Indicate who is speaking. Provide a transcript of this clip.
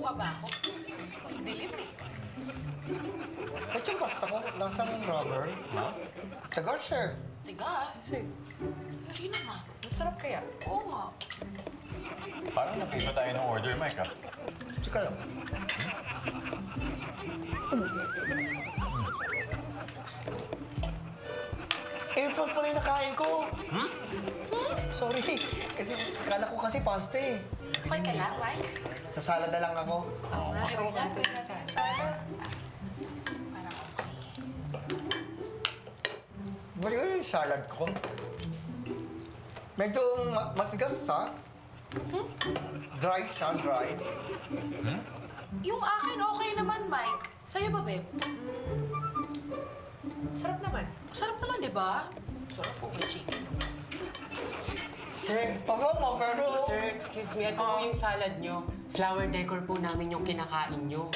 Speaker 1: ka ba ako? Dilim eh.
Speaker 2: Ba't yung pasta ko? Lasang rubber?
Speaker 3: Ha?
Speaker 2: Tagar, sir.
Speaker 1: Tigas. Hindi naman.
Speaker 4: Masarap kaya?
Speaker 1: Oo nga.
Speaker 3: Parang napiba tayo ng order, Mike, ha?
Speaker 2: Tsaka lang. Airfront pala yung nakain ko. Sorry. Kasi kala ko kasi pasta eh.
Speaker 1: Okay ka lang, Mike?
Speaker 2: Sa salad na lang ako.
Speaker 1: Oo nga. Try natin. Sana. Parang okay.
Speaker 2: Balik ko yung salad ko. Medyo matigas ha? Dry siya, dry.
Speaker 1: Yung akin okay naman, Mike. Sa'yo ba, Beb?
Speaker 4: Masarap naman.
Speaker 1: Sarap naman, di ba? Sarap po with chicken.
Speaker 4: Sir,
Speaker 2: Pagod mo, pero...
Speaker 4: sir, excuse me. Ito po yung salad nyo. Flower decor po namin yung kinakain nyo.